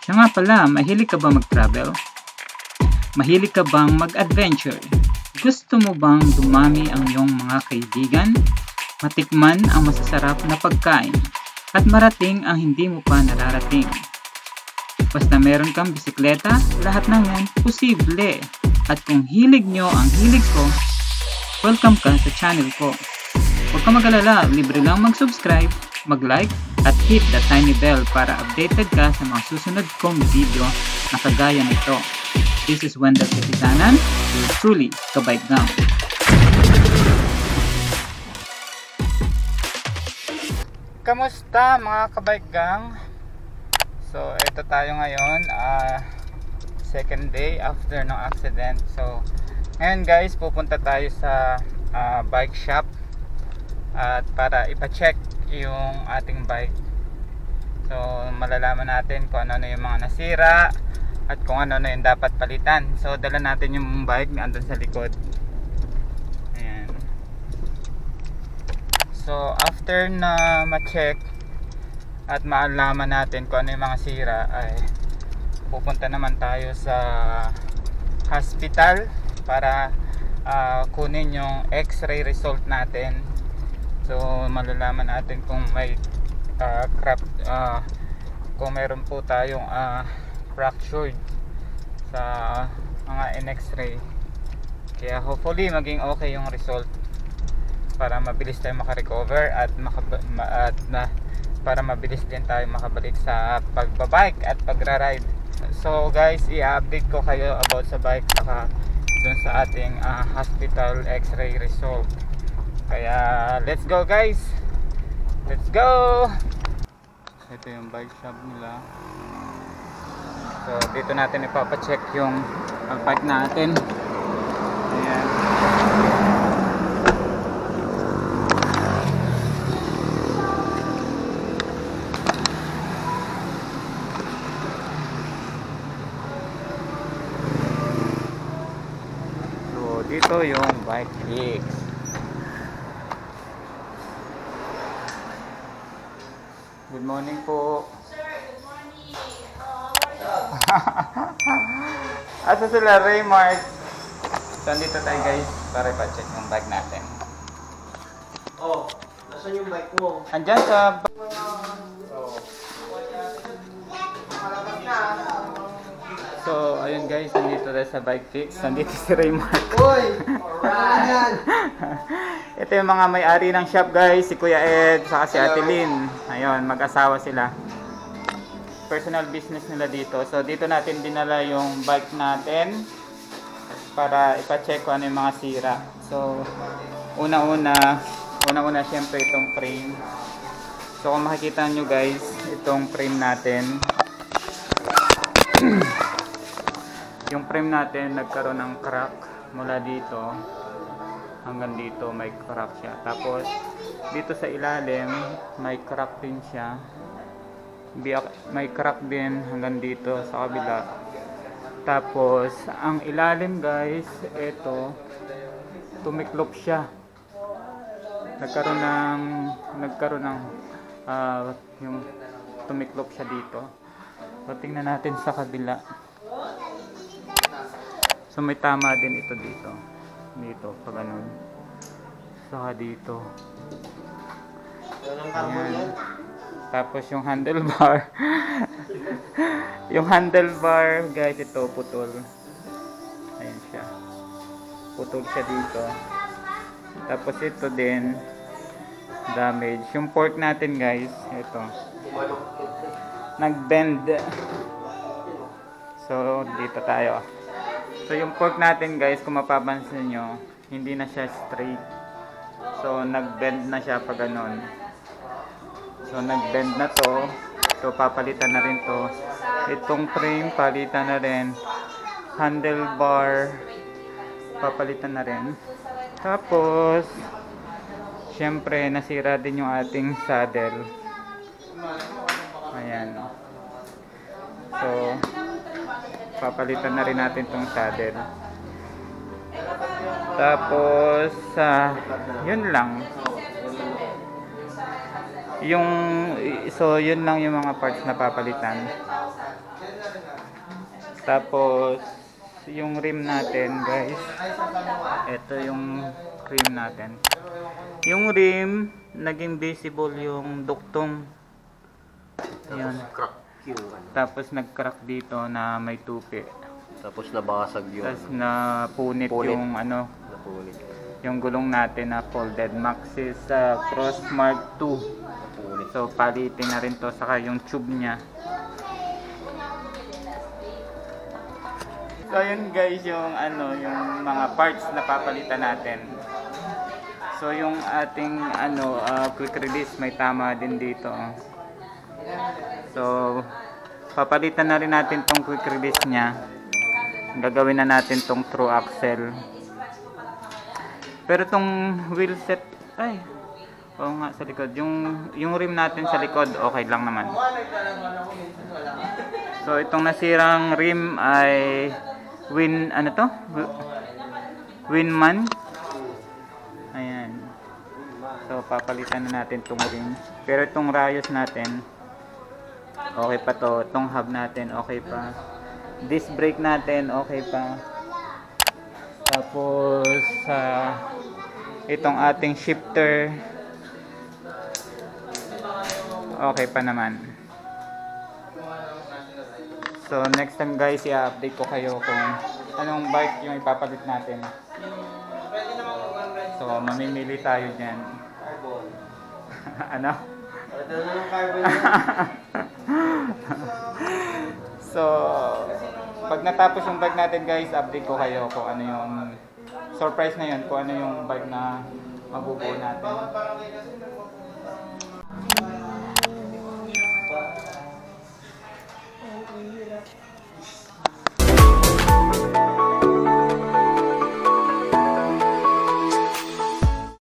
Siya nga pala, mahilig ka ba mag-travel? Mahilig ka bang mag-adventure? Gusto mo bang dumami ang iyong mga kaibigan? Matikman ang masasarap na pagkain? At marating ang hindi mo pa nararating? Basta meron kang bisikleta, lahat ng yan posible. At kung hilig nyo ang hilig ko, welcome ka sa channel ko. Huwag ka mag-alala, libre lang mag-subscribe, mag-like, at hit the tiny bell para updated ka sa mga susunod kong video na kagaya nito. This is Wendell Katisanan, you're truly Kabike Gang. Kamusta mga Kabike Gang? So, ito tayo ngayon, second day after ng accident. So, ngayon guys, pupunta tayo sa bike shop at para ipa-check yung ating bike. So, malalaman natin kung ano na yung mga nasira at kung ano na yung dapat palitan. So, dala natin yung bike na andun sa likod. Ayan. So, after na ma-check at maalaman natin kung ano yung mga sira, ay pupunta naman tayo sa hospital para kunin yung x-ray result natin. So malalaman natin kung may kung meron po tayong fractured sa mga in-x-ray. Kaya hopefully maging okay yung result para mabilis tayo makarecover at para mabilis din tayo makabalik sa pagbabike at pagra-ride. So guys, i-update ko kayo about sa bike saka dun sa ating hospital x-ray result. Kaya let's go guys, let's go. Ito yung bike shop nila. So dito natin ipapacheck yung bike natin. Ayan. So dito yung bike fix. Good morning po. Sir, good morning. Asa sila Raymart? So dito tayo guys para ipa-check yung bike natin. Oh, nasaan yung bike mo? Andyan sa So ayun guys, nandito tayo sa bike fix. Nandito si Raymart. Uy! Alright! Ito yung mga may-ari ng shop guys, si Kuya Ed saka si Ate Lynn. Ayun, mag-asawa sila. Personal business nila dito. So dito natin dinala yung bike natin para ipa-check kung ano yung mga sira. So una-una syempre itong frame. So kung makikita nyo guys, itong frame natin. Yung frame natin nagkaroon ng crack mula dito hanggang dito, may crack siya. Tapos dito sa ilalim may crack din siya. May crack din hanggang dito sa kabila. Tapos ang ilalim guys, ito tumiklop siya. Nagkaroon ng yung tumiklop siya dito. So tingnan natin sa kabila. So may tama din ito dito. Dito, pag ganun. Saka dito. Ayan. Tapos yung handlebar. Yung handlebar, guys, ito putol. Ayan siya. Putol siya dito. Tapos ito din, damage. Yung fork natin, guys, ito. Nag-bend. So, dito tayo. So yung fork natin guys, kung mapapansin nyo, hindi na siya straight. So nag-bend na siya pag ganon. So nag-bend na to. So papalitan na rin to. Itong frame, palitan na rin. Handlebar, papalitan na rin. Tapos syempre nasira din yung ating saddle. Ayan. So papalitan na rin natin tong saddle. Tapos yun lang. So yun lang yung mga parts na papalitan. Tapos, yung rim natin, guys. Ito yung rim natin. Yung rim, naging visible yung duktong. Ayan. Crack yung ano. Tapos, nag-crack dito na may tupi. Tapos nabasag yung Tapos, napunit yung ano, napunit. yung gulong natin na folded Maxxis Crossmark 2. Napunit. So, palitin na rin to, saka yung tube niya. So, yun guys, yung ano, yung mga parts na papalitan natin. So, yung ating ano, quick release may tama din dito. So, papalitan na rin natin tong quick release niya. Gagawin na natin tong through axle. Pero tong wheel set, ay, oo nga sa likod. Yung rim natin sa likod, okay lang naman. So, itong nasirang rim ay ano to? Winman. Ayan. So, papalitan na natin itong rim. Pero itong rayos natin, okay pa to. Itong hub natin, okay pa. Disc brake natin, okay pa. Tapos, itong ating shifter, okay pa naman. So, next time guys, i-update ko kayo kung anong bike yung ipapalit natin. So, mamimili tayo dyan. Ano? So, pag natapos yung bike natin guys, update ko kayo kung ano yung surprise na yun, kung ano yung bike na mabubuo natin.